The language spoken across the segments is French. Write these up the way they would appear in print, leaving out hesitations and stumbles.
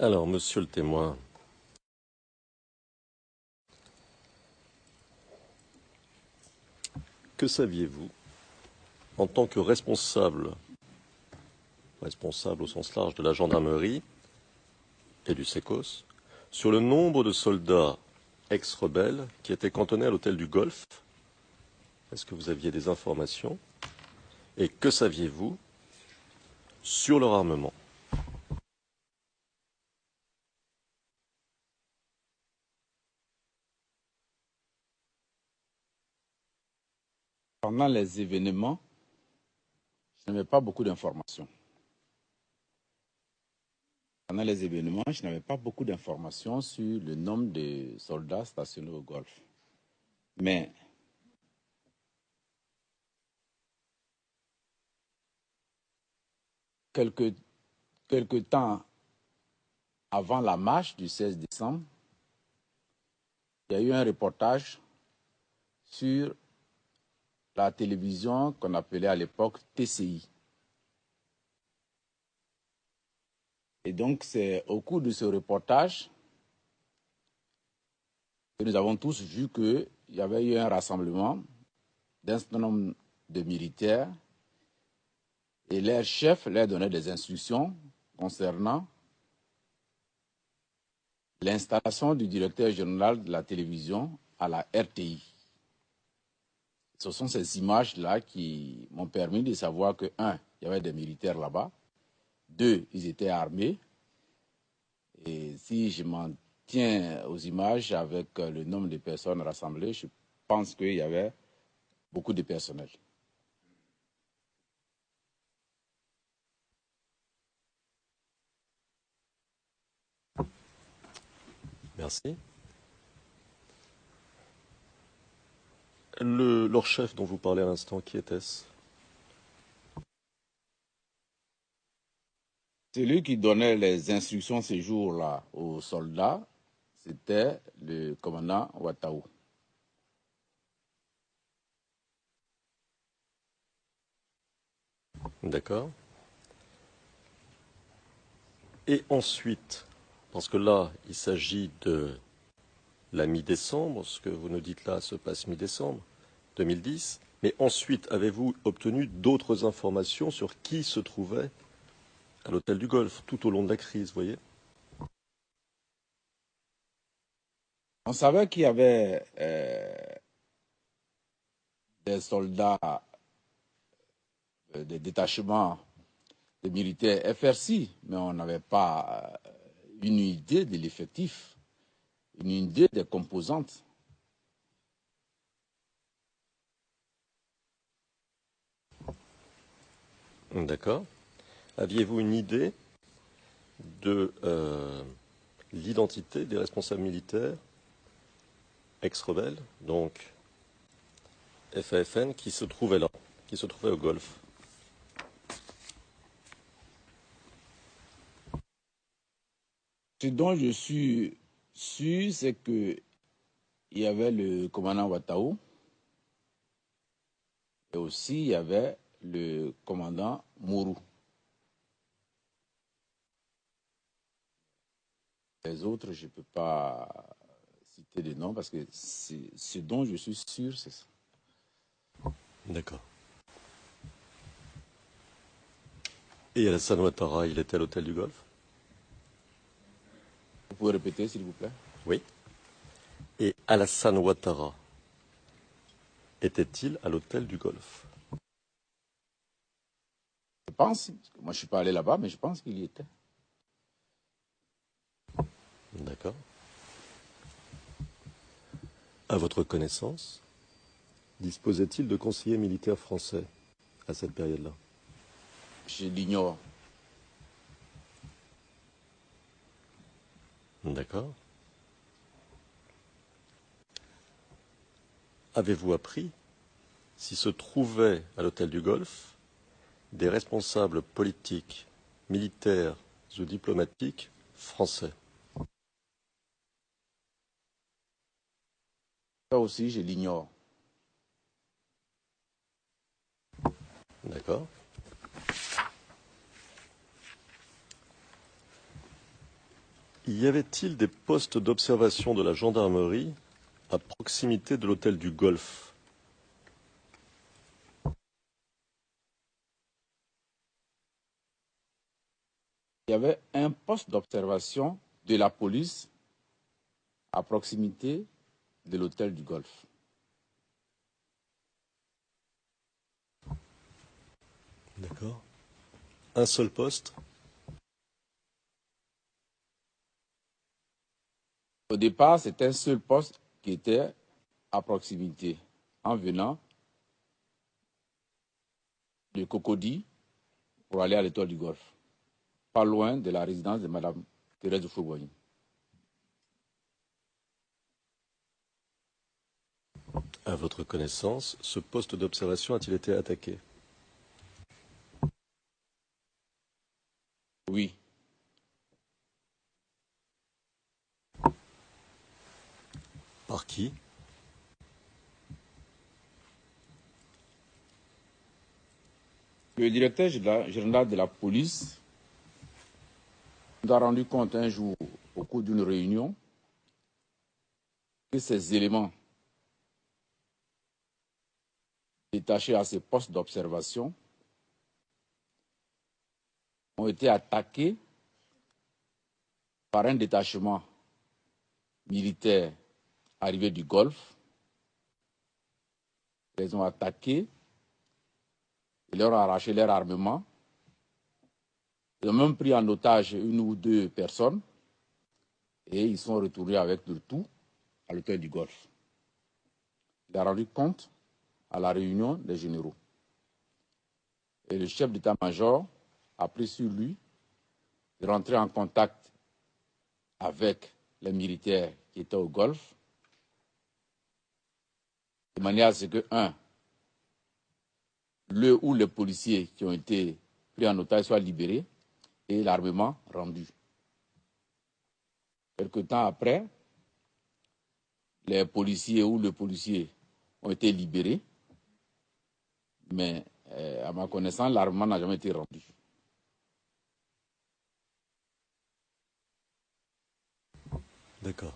Alors, monsieur le témoin, que saviez-vous en tant que responsable au sens large de la gendarmerie et du SECOS, sur le nombre de soldats ex-rebelles qui étaient cantonnés à l'hôtel du Golfe? Est-ce que vous aviez des informations? Et que saviez-vous sur leur armement? Pendant les événements, je n'avais pas beaucoup d'informations. Pendant les événements, je n'avais pas beaucoup d'informations sur le nombre de soldats stationnés au Golfe. Mais quelque temps avant la marche du 16 décembre, il y a eu un reportage sur la télévision qu'on appelait à l'époque TCI. Et donc, c'est au cours de ce reportage que nous avons tous vu qu'il y avait eu un rassemblement d'un certain nombre de militaires et leur chef leur donnait des instructions concernant l'installation du directeur général de la télévision à la RTI. Ce sont ces images-là qui m'ont permis de savoir que, un, il y avait des militaires là-bas, deux, ils étaient armés, et si je m'en tiens aux images avec le nombre de personnes rassemblées, je pense qu'il y avait beaucoup de personnel. Merci. Leur chef dont vous parlez à l'instant, qui était-ce? Celui qui donnait les instructions ces jours-là aux soldats, c'était le commandant Ouattao. D'accord. Et ensuite, parce que là, il s'agit de la mi-décembre, ce que vous nous dites là se passe mi-décembre 2010, mais ensuite, avez-vous obtenu d'autres informations sur qui se trouvait à l'hôtel du Golfe tout au long de la crise, vous voyez? On savait qu'il y avait des soldats, des détachements de militaires FRC, mais on n'avait pas une idée de l'effectif, une idée des composantes. D'accord. Aviez-vous une idée de l'identité des responsables militaires ex-rebelles, donc FAFN, qui se trouvaient là, qui se trouvaient au Golfe? Ce dont je suis sûr, c'est qu'il y avait le commandant Ouattao et aussi il y avait le commandant Mourou. Les autres, je ne peux pas citer des noms parce que ce dont je suis sûr, c'est ça. D'accord. Et Alassane Ouattara, il était à l'hôtel du Golfe? Vous pouvez répéter, s'il vous plaît? Oui. Et Alassane Ouattara, était-il à l'hôtel du Golfe? Je pense, moi je ne suis pas allé là-bas, mais je pense qu'il y était. D'accord. À votre connaissance, disposait-il de conseillers militaires français à cette période-là? Je l'ignore. D'accord. Avez-vous appris si se trouvaient à l'hôtel du Golfe des responsables politiques, militaires ou diplomatiques français? Ça aussi, je l'ignore. D'accord. Y avait-il des postes d'observation de la gendarmerie à proximité de l'hôtel du Golfe? Il y avait un poste d'observation de la police à proximité de l'hôtel du Golfe. D'accord. Un seul poste? Au départ, c'était un seul poste qui était à proximité, en venant de Cocody pour aller à l'étoile du Golfe, pas loin de la résidence de Mme Thérèse de Fourboigny. À votre connaissance, ce poste d'observation a-t-il été attaqué? Oui. Par qui? Le directeur général de la police nous a rendu compte un jour, au cours d'une réunion, que ces éléments détachés à ces postes d'observation ont été attaqués par un détachement militaire arrivé du Golfe. Ils les ont attaqués, ils leur ont arraché leur armement. Ils ont même pris en otage une ou deux personnes et ils sont retournés avec le tout à l'hôtel du Golfe. Il a rendu compte à la réunion des généraux. Et le chef d'état-major a pris sur lui de rentrer en contact avec les militaires qui étaient au Golfe, de manière à ce que, le ou les policiers qui ont été pris en otage soient libérés et l'armement rendu. Quelque temps après, les policiers ou le policier ont été libérés, mais à ma connaissance, l'armement n'a jamais été rendu. D'accord.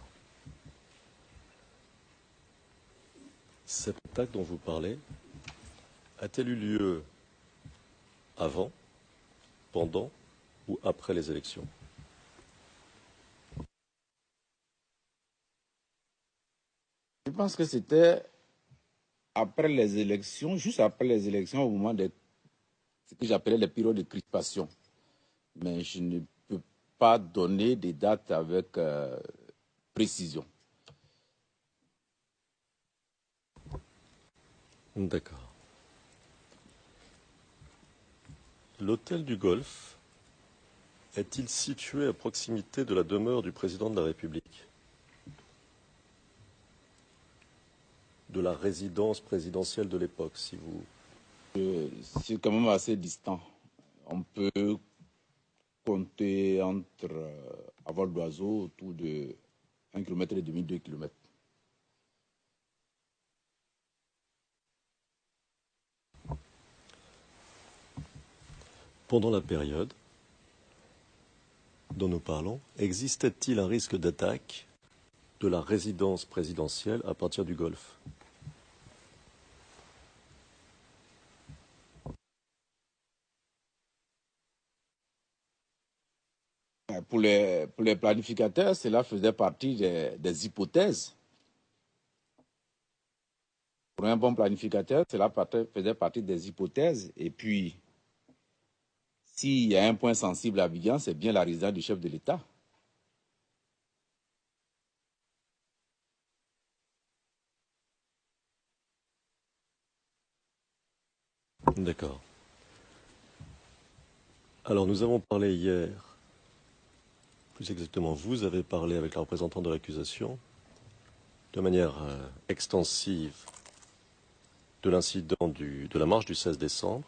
Cette attaque dont vous parlez a-t-elle eu lieu avant, pendant ou après les élections? Je pense que c'était après les élections, juste après les élections, au moment de ce que j'appelais les périodes de crispation. Mais je ne peux pas donner des dates avec précision. D'accord. L'hôtel du Golfe est-il situé à proximité de la demeure du président de la République? De la résidence présidentielle de l'époque, si vous... C'est quand même assez distant. On peut compter entre à vol d'oiseau autour de 1,5 km, 2 km. Pendant la période dont nous parlons, existait-il un risque d'attaque de la résidence présidentielle à partir du Golfe? Pour les planificateurs, cela faisait partie des hypothèses. Pour un bon planificateur, cela faisait partie des hypothèses. Et puis, s'il y a un point sensible à Abidjan, c'est bien la résidence du chef de l'État. D'accord. Alors nous avons parlé hier, plus exactement vous avez parlé avec la représentante de l'accusation, de manière extensive de l'incident de la marche du 16 décembre.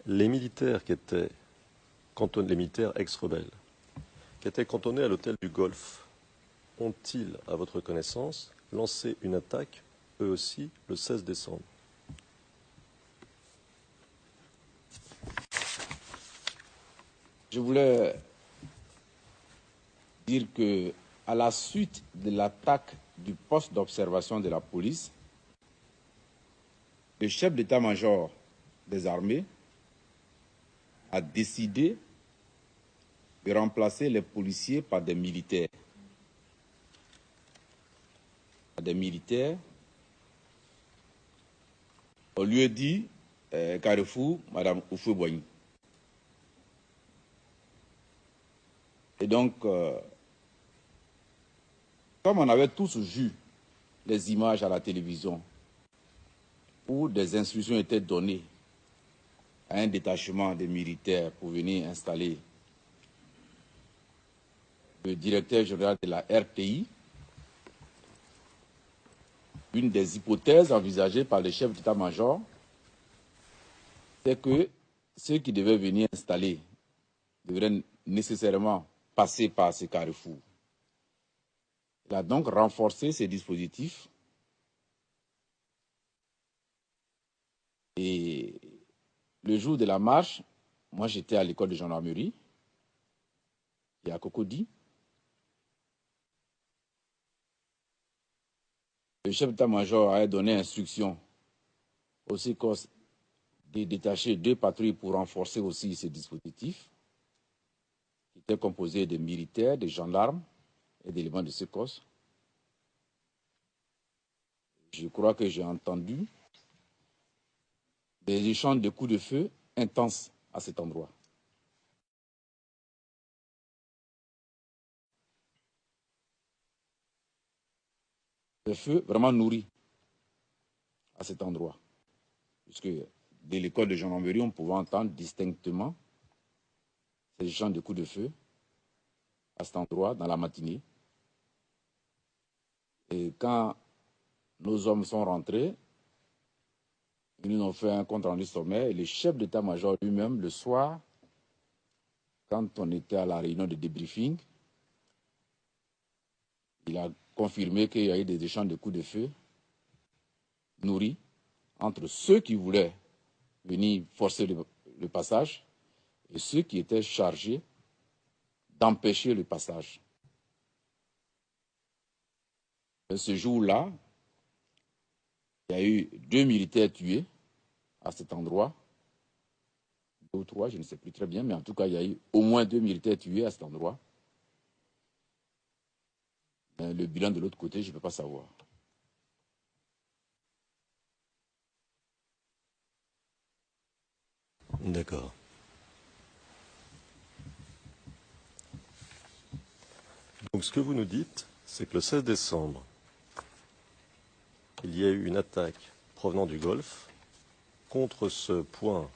Les militaires les militaires ex-rebelles, qui étaient cantonnés à l'hôtel du Golfe, ont-ils, à votre connaissance, lancé une attaque, eux aussi, le 16 décembre? Je voulais dire que, à la suite de l'attaque du poste d'observation de la police, le chef d'état-major des armées a décidé de remplacer les policiers par des militaires. On lui a dit Carrefour, Madame Oufoué-Boigny. Et donc, comme on avait tous vu les images à la télévision où des instructions étaient données à un détachement des militaires pour venir installer le directeur général de la RTI, une des hypothèses envisagées par le chef d'état-major, c'est que ceux qui devaient venir installer devraient nécessairement passer par ce carrefour. Il a donc renforcé ces dispositifs et le jour de la marche, moi j'étais à l'école de gendarmerie et à Cocody. Le chef d'état-major a donné instruction au CECOS de détacher 2 patrouilles pour renforcer aussi ces dispositifs, qui étaient composés de militaires, de gendarmes et d'éléments de CECOS. Je crois que j'ai entendu des échanges de coups de feu intenses à cet endroit. Des feux vraiment nourris à cet endroit. Puisque de l'école de gendarmerie, on pouvait entendre distinctement ces échanges de coups de feu à cet endroit dans la matinée. Et quand nos hommes sont rentrés, ils nous ont fait un compte rendu sommaire et le chef d'état-major lui-même, le soir, quand on était à la réunion de débriefing, il a confirmé qu'il y a eu des échanges de coups de feu nourris entre ceux qui voulaient venir forcer le passage et ceux qui étaient chargés d'empêcher le passage. Et ce jour-là, il y a eu 2 militaires tués à cet endroit, 2 ou 3, je ne sais plus très bien, mais en tout cas, il y a eu au moins 2 militaires tués à cet endroit. Le bilan de l'autre côté, je ne peux pas savoir. D'accord. Donc ce que vous nous dites, c'est que le 16 décembre, il y a eu une attaque provenant du Golfe contre ce point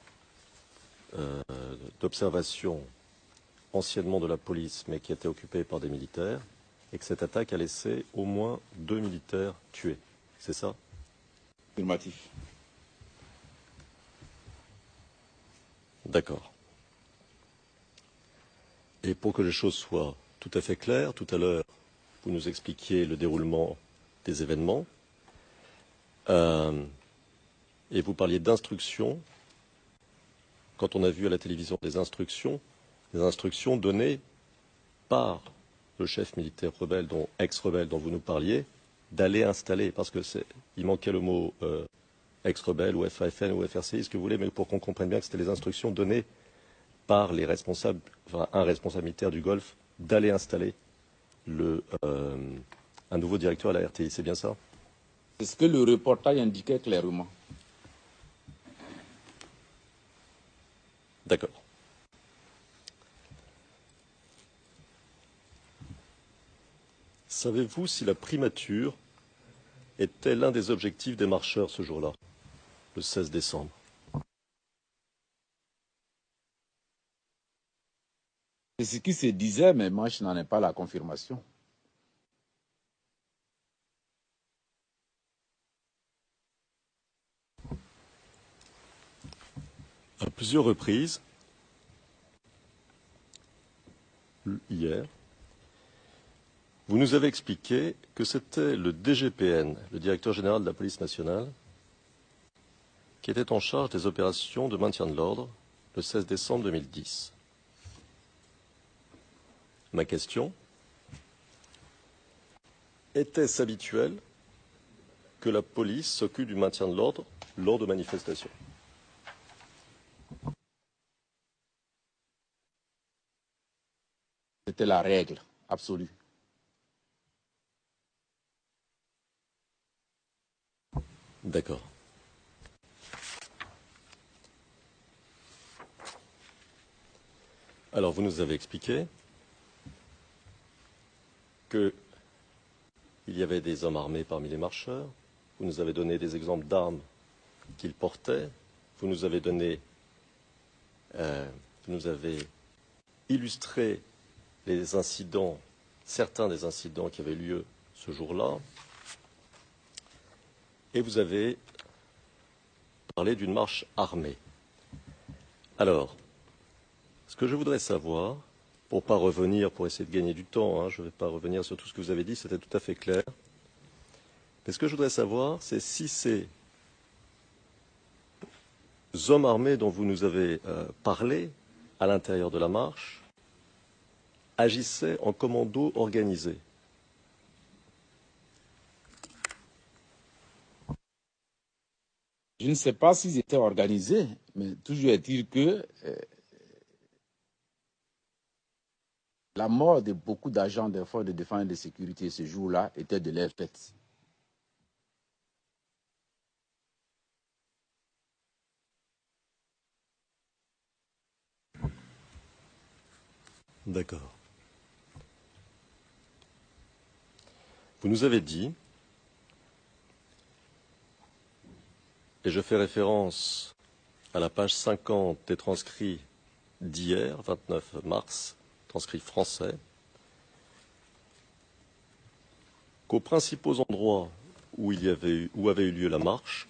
d'observation anciennement de la police, mais qui était occupé par des militaires, et que cette attaque a laissé au moins 2 militaires tués. C'est ça? Affirmatif. D'accord. Et pour que les choses soient tout à fait claires, tout à l'heure, vous nous expliquiez le déroulement des événements, et vous parliez d'instructions. Quand on a vu à la télévision des instructions données par le chef militaire rebelle, ex-rebelle dont vous nous parliez, d'aller installer, parce que il manquait le mot ex-rebelle ou FAFN ou FRCI, ce que vous voulez, mais pour qu'on comprenne bien que c'était les instructions données par les responsables, enfin un responsable militaire du Golfe, d'aller installer un nouveau directeur à la RTI, c'est bien ça? C'est ce que le reportage indiquait clairement. D'accord. Savez-vous si la primature était l'un des objectifs des marcheurs ce jour-là, le 16 décembre? C'est ce qui se disait, mais moi, je n'en ai pas la confirmation. À plusieurs reprises, hier, vous nous avez expliqué que c'était le DGPN, le directeur général de la police nationale, qui était en charge des opérations de maintien de l'ordre le 16 décembre 2010. Ma question, Était-ce habituel que la police s'occupe du maintien de l'ordre lors de manifestations? C'était la règle absolue. D'accord. Alors, vous nous avez expliqué qu'il y avait des hommes armés parmi les marcheurs. Vous nous avez donné des exemples d'armes qu'ils portaient. Vous nous avez vous nous avez illustré les incidents, certains des incidents qui avaient lieu ce jour-là. Et vous avez parlé d'une marche armée. Alors, ce que je voudrais savoir, pour ne pas revenir, pour essayer de gagner du temps, je ne vais pas revenir sur tout ce que vous avez dit, c'était tout à fait clair. Mais ce que je voudrais savoir, c'est si ces hommes armés dont vous nous avez parlé à l'intérieur de la marche agissaient en commando organisé. Je ne sais pas s'ils étaient organisés, mais toujours est-il que la mort de beaucoup d'agents des forces de défense et de sécurité ce jour-là était de leur fait. D'accord. Vous nous avez dit, et je fais référence à la page 50 des transcrits d'hier, 29 mars, transcrits français, qu'aux principaux endroits où avait eu lieu la marche,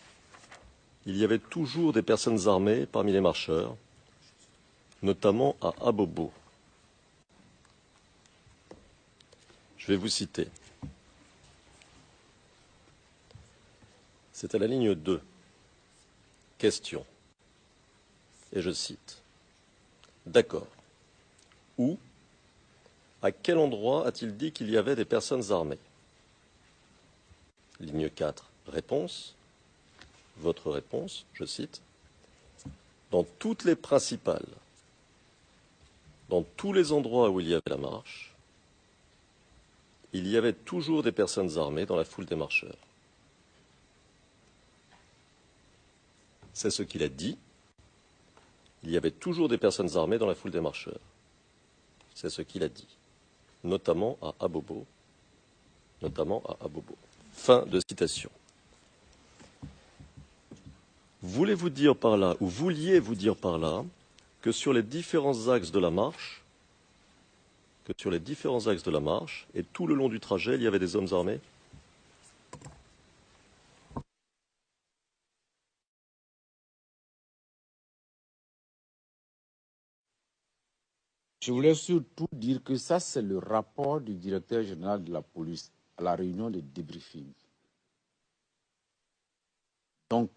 il y avait toujours des personnes armées parmi les marcheurs, notamment à Abobo. Je vais vous citer. C'est à la ligne 2. Question. Et je cite. D'accord. Où, à quel endroit a-t-il dit qu'il y avait des personnes armées? Ligne 4. Réponse. Votre réponse, je cite. Dans toutes les principales, dans tous les endroits où il y avait la marche, il y avait toujours des personnes armées dans la foule des marcheurs. C'est ce qu'il a dit. Il y avait toujours des personnes armées dans la foule des marcheurs. C'est ce qu'il a dit. Notamment à Abobo. Notamment à Abobo. Fin de citation. Voulez-vous dire par là, ou vouliez-vous dire par là, que sur les différents axes de la marche, et tout le long du trajet, il y avait des hommes armés? Je voulais surtout dire que ça, c'est le rapport du directeur général de la police à la réunion de débriefing. Donc,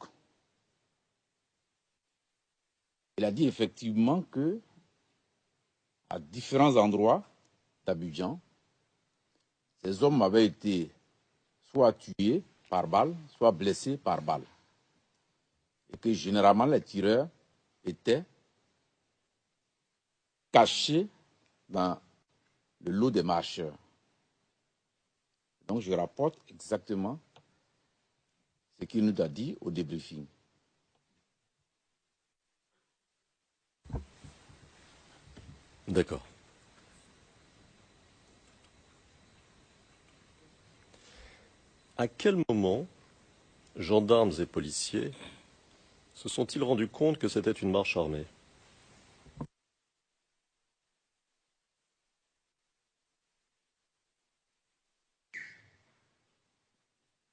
il a dit effectivement que à différents endroits d'Abidjan, ces hommes avaient été soit tués par balle, soit blessés par balle. Et que généralement, les tireurs étaient cachés dans le lot des marcheurs. Donc, je rapporte exactement ce qu'il nous a dit au débriefing. D'accord. À quel moment, gendarmes et policiers se sont-ils rendus compte que c'était une marche armée?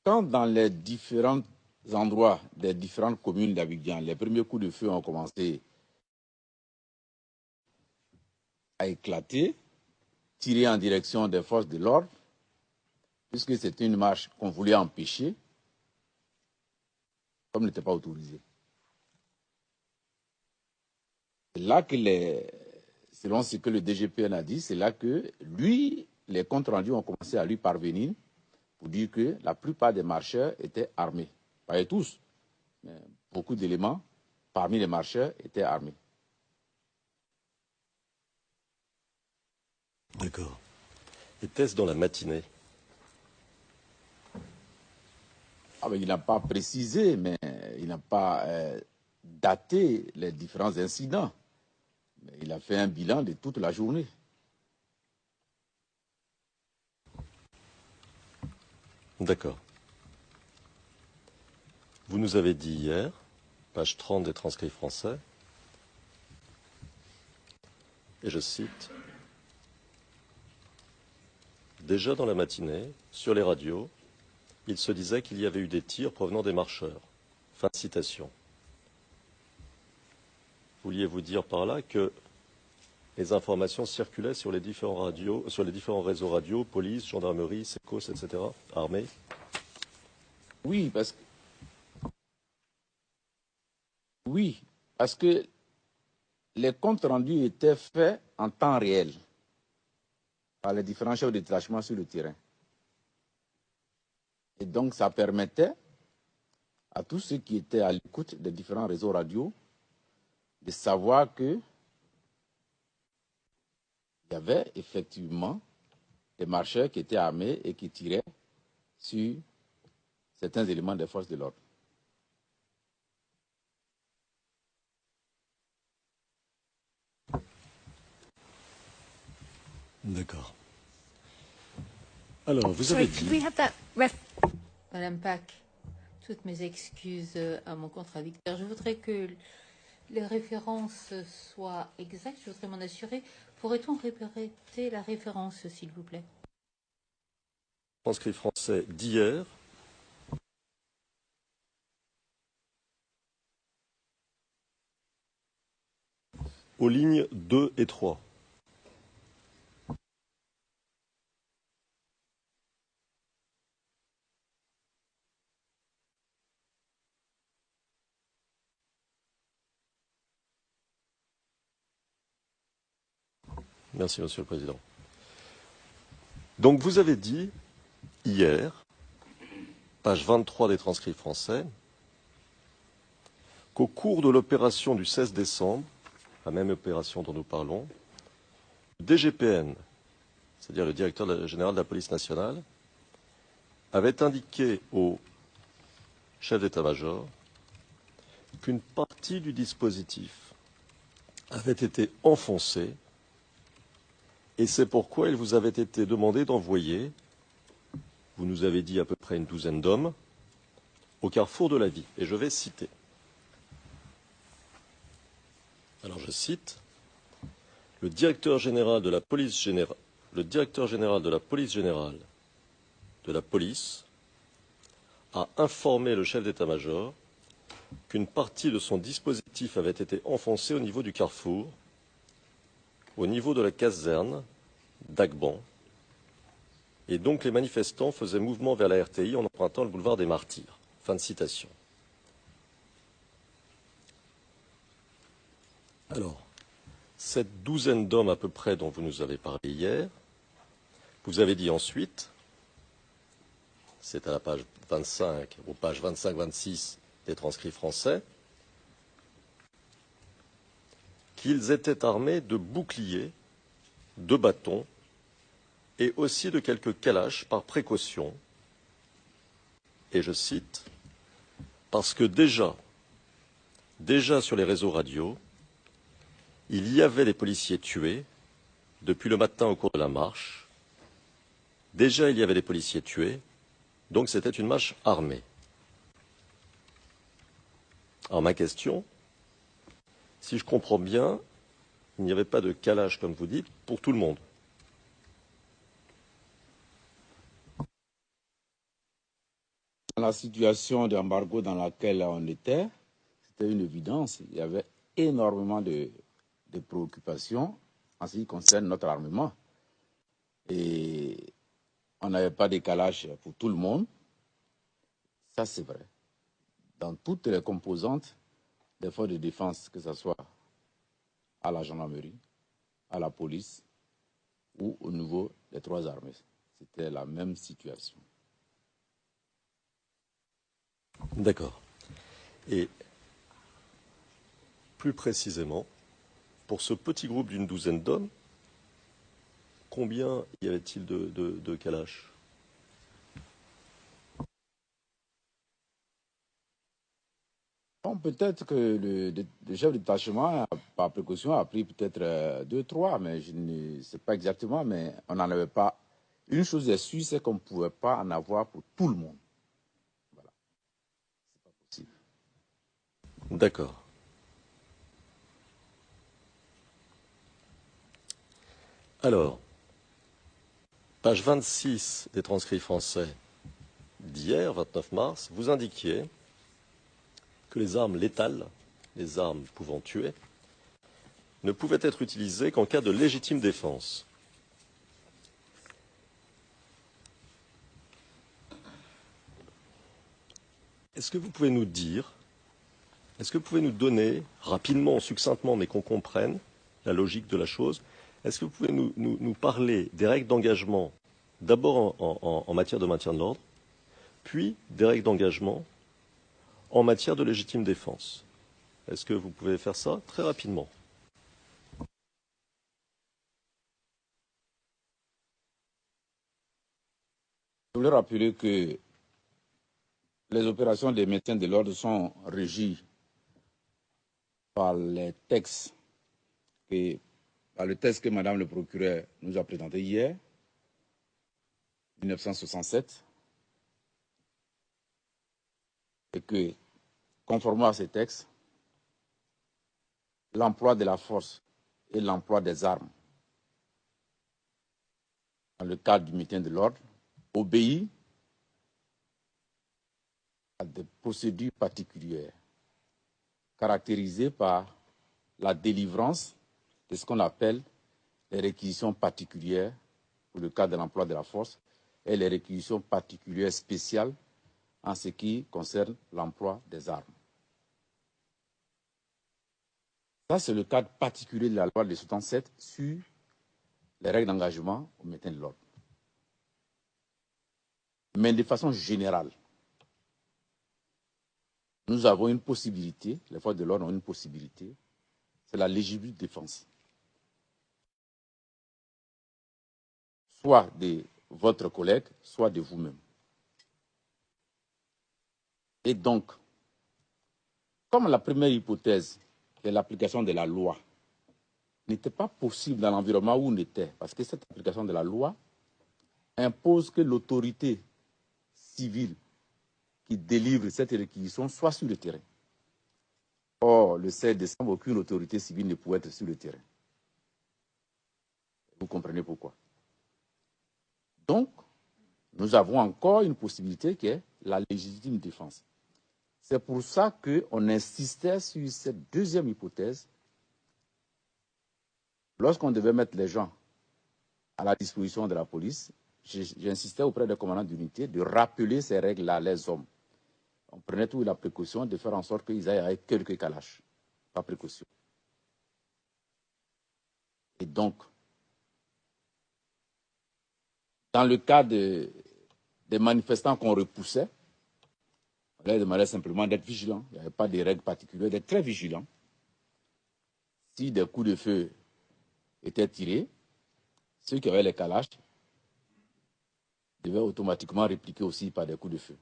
Quand dans les différents endroits des différentes communes d'Abidjan, les premiers coups de feu ont commencé à éclater, tirer en direction des forces de l'ordre, puisque c'était une marche qu'on voulait empêcher, comme n'était pas autorisé. C'est là que selon ce que le DGPN a dit, c'est là que lui, les comptes rendus ont commencé à lui parvenir pour dire que la plupart des marcheurs étaient armés. Pas tous, mais beaucoup d'éléments parmi les marcheurs étaient armés. D'accord. Était-ce dans la matinée? Il n'a pas précisé, mais il n'a pas daté les différents incidents. Mais il a fait un bilan de toute la journée. D'accord. Vous nous avez dit hier, page 30 des transcrits français, et je cite, « Déjà dans la matinée, sur les radios, il se disait qu'il y avait eu des tirs provenant des marcheurs. » Fin de citation. Vouliez-vous dire par là que les informations circulaient sur les différents réseaux radio, police, gendarmerie, sécos, etc., armée? Oui, parce que les comptes rendus étaient faits en temps réel par les différents chefs de détachement sur le terrain. Et donc, ça permettait à tous ceux qui étaient à l'écoute des différents réseaux radio de savoir qu'il y avait effectivement des marcheurs qui étaient armés et qui tiraient sur certains éléments des forces de l'ordre. D'accord. Alors, vous avez dit... Madame Pack, toutes mes excuses à mon contradicteur. Je voudrais que les références soient exactes. Je voudrais m'en assurer. Pourrait-on répéter la référence, s'il vous plaît? Transcrit français d'hier. Aux lignes 2 et 3. Merci, Monsieur le Président. Donc, vous avez dit hier, page 23 des transcrits français, qu'au cours de l'opération du 16 décembre, la même opération dont nous parlons, le DGPN, c'est-à-dire le directeur général de la police nationale, avait indiqué au chef d'état-major qu'une partie du dispositif avait été enfoncée, et c'est pourquoi il vous avait été demandé d'envoyer, vous nous avez dit à peu près une douzaine d'hommes, au carrefour de la vie. Et je vais citer. Alors je cite, le directeur général de la police générale de la police a informé le chef d'état-major qu'une partie de son dispositif avait été enfoncée au niveau du carrefour, au niveau de la caserne d'Agban, et donc les manifestants faisaient mouvement vers la RTI en empruntant le boulevard des Martyrs. Fin de citation. Alors, cette douzaine d'hommes à peu près dont vous nous avez parlé hier, vous avez dit ensuite, c'est à la page 25, aux pages 25-26 des transcrits français, qu'ils étaient armés de boucliers, de bâtons et aussi de quelques calaches par précaution. Et je cite, parce que déjà sur les réseaux radio, il y avait des policiers tués depuis le matin au cours de la marche. Déjà, il y avait des policiers tués, donc c'était une marche armée. Alors ma question, si je comprends bien, il n'y avait pas de calage, comme vous dites, pour tout le monde. Dans la situation d'embargo dans laquelle on était, c'était une évidence. Il y avait énormément de préoccupations en ce qui concerne notre armement. Et on n'avait pas de calage pour tout le monde. Ça, c'est vrai. Dans toutes les composantes des forces de défense, que ce soit à la gendarmerie, à la police ou au niveau des trois armées. C'était la même situation. D'accord. Et plus précisément, pour ce petit groupe d'une douzaine d'hommes, combien y avait-il de Kalash? Bon, peut-être que le chef de détachement, par précaution, a pris peut-être 2, 3, mais je ne sais pas exactement, mais on n'en avait pas. Une chose est sûre, c'est qu'on ne pouvait pas en avoir pour tout le monde. Voilà. C'est pas possible. D'accord. Alors, page 26 des transcrits français d'hier, 29 mars, vous indiquiez que les armes létales, les armes pouvant tuer, ne pouvaient être utilisées qu'en cas de légitime défense. Est-ce que vous pouvez nous dire, est-ce que vous pouvez nous donner, rapidement, succinctement, mais qu'on comprenne la logique de la chose, est-ce que vous pouvez nous parler des règles d'engagement, d'abord en matière de maintien de l'ordre, puis des règles d'engagement en matière de légitime défense? Est-ce que vous pouvez faire ça très rapidement? Je voulais rappeler que les opérations des maintien de l'ordre sont régies par les textes, par le texte que Madame le procureur nous a présenté hier, 1967, et que, conformément à ces textes, l'emploi de la force et l'emploi des armes dans le cadre du maintien de l'ordre obéit à des procédures particulières caractérisées par la délivrance de ce qu'on appelle les réquisitions particulières pour le cas de l'emploi de la force et les réquisitions particulières spéciales en ce qui concerne l'emploi des armes. Ça, c'est le cadre particulier de la loi de 67 sur les règles d'engagement au maintien de l'ordre. Mais de façon générale, nous avons une possibilité, les forces de l'ordre ont une possibilité, c'est la légitime défense. Soit de votre collègue, soit de vous-même. Et donc, comme la première hypothèse, qui est l'application de la loi, n'était pas possible dans l'environnement où on était, parce que cette application de la loi impose que l'autorité civile qui délivre cette réquisition soit sur le terrain. Or, le 16 décembre, aucune autorité civile ne pouvait être sur le terrain. Vous comprenez pourquoi. Donc, nous avons encore une possibilité qui est la légitime défense. C'est pour ça qu'on insistait sur cette deuxième hypothèse. Lorsqu'on devait mettre les gens à la disposition de la police, j'insistais auprès des commandants d'unité de rappeler ces règles-là à les hommes. On prenait toute la précaution de faire en sorte qu'ils aillent avec quelques calaches, par précaution. Et donc, dans le cas des manifestants qu'on repoussait, on leur demandait simplement d'être vigilants. Il n'y avait pas de règles particulières, d'être très vigilants. Si des coups de feu étaient tirés, ceux qui avaient les calaches devaient automatiquement répliquer aussi par des coups de feu.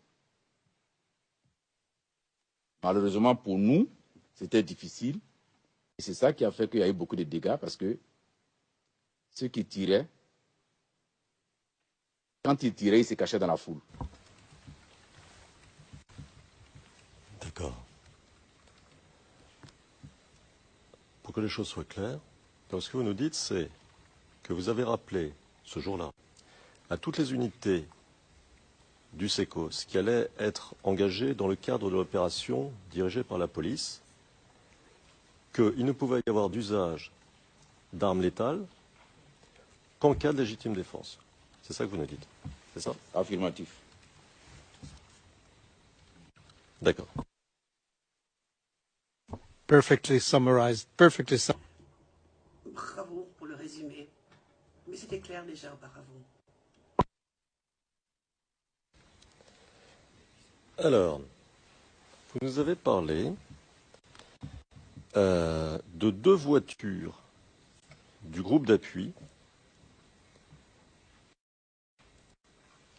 Malheureusement pour nous, c'était difficile. Et c'est ça qui a fait qu'il y a eu beaucoup de dégâts parce que ceux qui tiraient, quand ils tiraient, ils se cachaient dans la foule. D'accord. Pour que les choses soient claires, donc ce que vous nous dites, c'est que vous avez rappelé ce jour-là à toutes les unités du SECOS qui allaient être engagées dans le cadre de l'opération dirigée par la police qu'il ne pouvait y avoir d'usage d'armes létales qu'en cas de légitime défense. C'est ça que vous nous dites, c'est ça? Affirmatif. D'accord. Perfectly summarized. Perfectly summarized. Bravo pour le résumé. Mais c'était clair déjà auparavant. Alors, Vous nous avez parlé de 2 voitures du groupe d'appui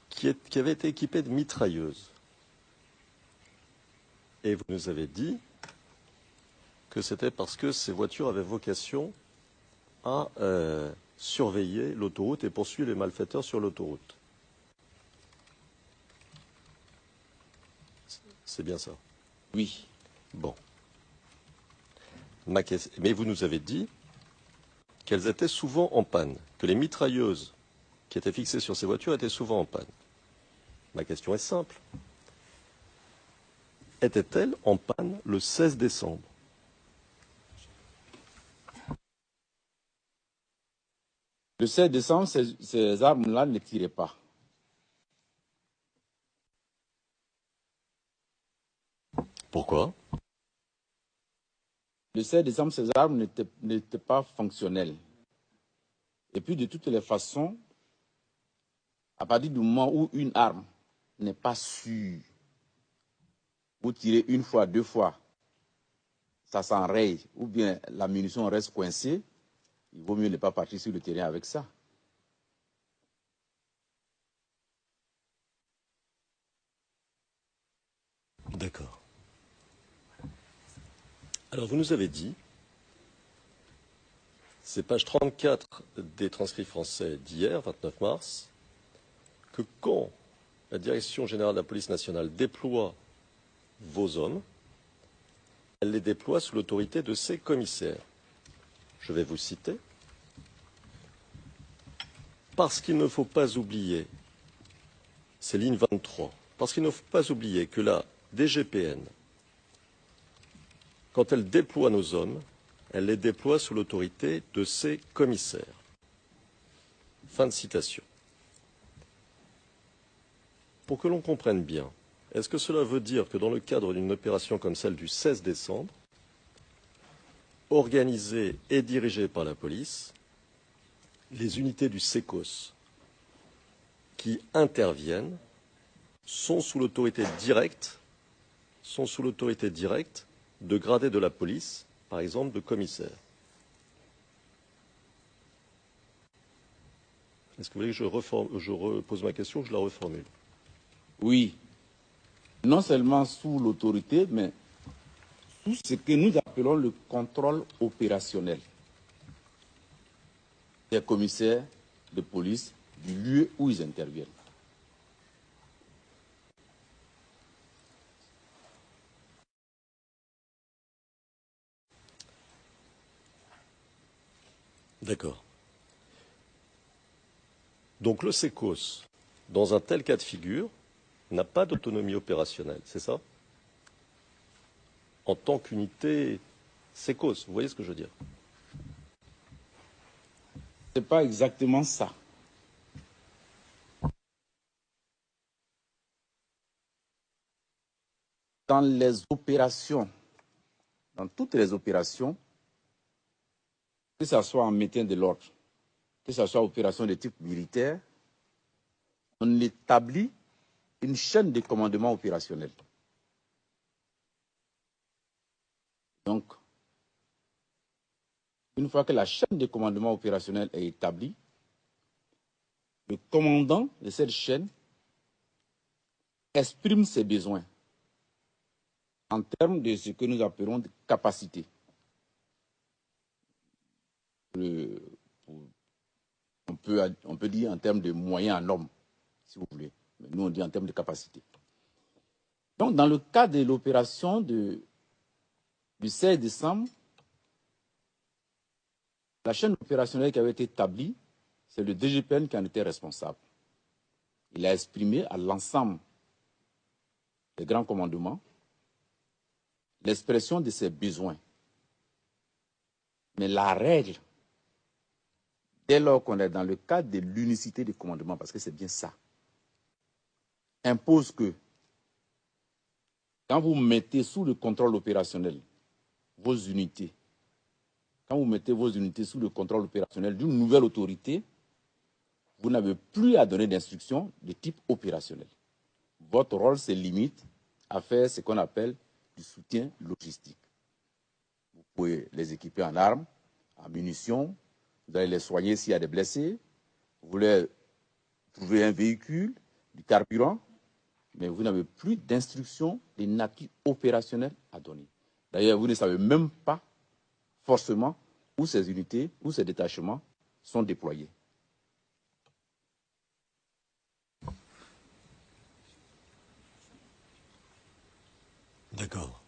qui avaient été équipées de mitrailleuses. Et vous nous avez dit que c'était parce que ces voitures avaient vocation à surveiller l'autoroute et poursuivre les malfaiteurs sur l'autoroute. C'est bien ça? Oui. Bon. Mais vous nous avez dit qu'elles étaient souvent en panne, que les mitrailleuses qui étaient fixées sur ces voitures étaient souvent en panne. Ma question est simple. Étaient-elles en panne le 16 décembre? Le 16 décembre, ces armes-là ne tiraient pas. Pourquoi? Le 16 décembre, ces armes n'étaient pas fonctionnelles. Et puis, de toutes les façons, à partir du moment où une arme n'est pas sûre, vous tirez une fois, 2 fois, ça s'enraye, ou bien la munition reste coincée, il vaut mieux ne pas partir sur le terrain avec ça. D'accord. Alors, vous nous avez dit, c'est page 34 des transcrits français d'hier, 29 mars, que quand la Direction générale de la police nationale déploie vos hommes, elle les déploie sous l'autorité de ses commissaires. Je vais vous citer. Parce qu'il ne faut pas oublier, c'est ligne 23, parce qu'il ne faut pas oublier que la DGPN, quand elle déploie nos hommes, elle les déploie sous l'autorité de ses commissaires. Fin de citation. Pour que l'on comprenne bien, est-ce que cela veut dire que dans le cadre d'une opération comme celle du 16 décembre, organisée et dirigée par la police, les unités du SECOS qui interviennent sont sous l'autorité directe de gradés de la police, par exemple de commissaires? Est-ce que vous voulez que je repose ma question ou que je la reformule? Oui, non seulement sous l'autorité, mais sous ce que nous appelons le contrôle opérationnel des commissaires de police du lieu où ils interviennent. D'accord. Donc le SECOS, dans un tel cas de figure, n'a pas d'autonomie opérationnelle, c'est ça? En tant qu'unité SECOS, vous voyez ce que je veux dire? Ce n'est pas exactement ça. Dans les opérations, dans toutes les opérations, que ce soit en maintien de l'ordre, que ce soit opération de type militaire, on établit une chaîne de commandement opérationnel. Donc, une fois que la chaîne de commandement opérationnel est établie, le commandant de cette chaîne exprime ses besoins en termes de ce que nous appelons de capacité. On peut dire en termes de moyens en hommes, si vous voulez. Mais nous, on dit en termes de capacité. Donc, dans le cas de l'opération du 16 décembre, la chaîne opérationnelle qui avait été établie, c'est le DGPN qui en était responsable. Il a exprimé à l'ensemble des grands commandements l'expression de ses besoins. Mais la règle, dès lors qu'on est dans le cadre de l'unicité de commandement, parce que c'est bien ça, impose que quand vous mettez sous le contrôle opérationnel vos unités, quand vous mettez vos unités sous le contrôle opérationnel d'une nouvelle autorité, vous n'avez plus à donner d'instructions de type opérationnel. Votre rôle se limite à faire ce qu'on appelle du soutien logistique. Vous pouvez les équiper en armes, en munitions, vous allez les soigner s'il y a des blessés, vous voulez trouver un véhicule, du carburant, mais vous n'avez plus d'instructions de nature opérationnelle à donner. D'ailleurs, vous ne savez même pas forcément où ces unités, où ces détachements sont déployés. D'accord.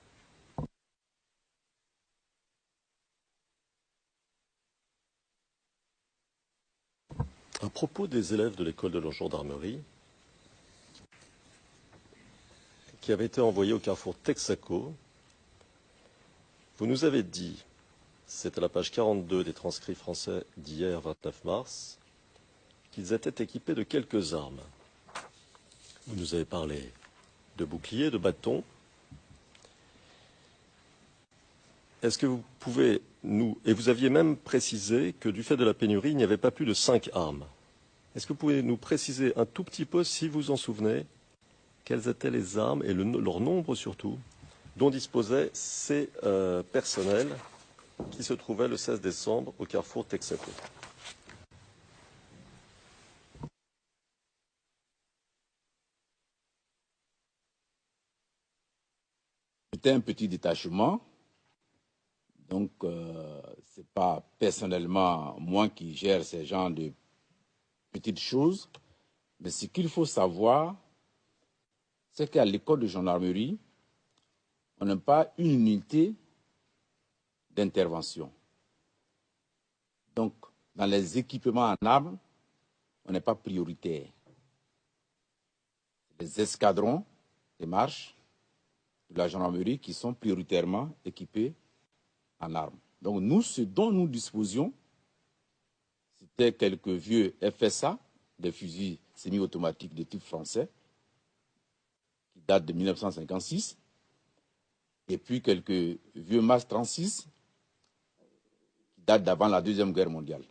À propos des élèves de l'école de la gendarmerie qui avaient été envoyés au carrefour Texaco, vous nous avez dit, c'est à la page 42 des transcrits français d'hier 29 mars, qu'ils étaient équipés de quelques armes. Vous nous avez parlé de boucliers, de bâtons. Est-ce que vous pouvez nous... Et vous aviez même précisé que du fait de la pénurie, il n'y avait pas plus de 5 armes. Est-ce que vous pouvez nous préciser un tout petit peu, si vous en souvenez, quelles étaient les armes et leur nombre surtout, dont disposaient ces personnels qui se trouvaient le 16 décembre au carrefour Texaco? C'était un petit détachement, donc ce n'est pas personnellement moi qui gère ces genres de petites choses, mais ce qu'il faut savoir, c'est qu'à l'école de gendarmerie, on n'a pas une unité d'intervention. Donc, dans les équipements en armes, on n'est pas prioritaire. Les escadrons de marche de la gendarmerie qui sont prioritairement équipés en armes. Donc, nous, ce dont nous disposions, c'était quelques vieux FSA, des fusils semi-automatiques de type français, qui datent de 1956, et puis quelques vieux MAS 36, qui datent d'avant la Deuxième Guerre mondiale.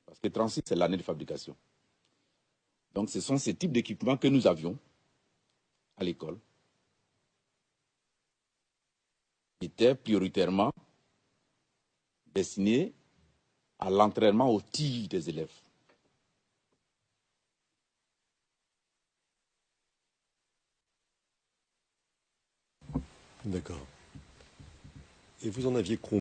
Parce que 36, c'est l'année de fabrication. Donc, ce sont ces types d'équipements que nous avions à l'école, qui étaient prioritairement destinés à l'entraînement au tir des élèves. D'accord. Et vous en aviez combien ?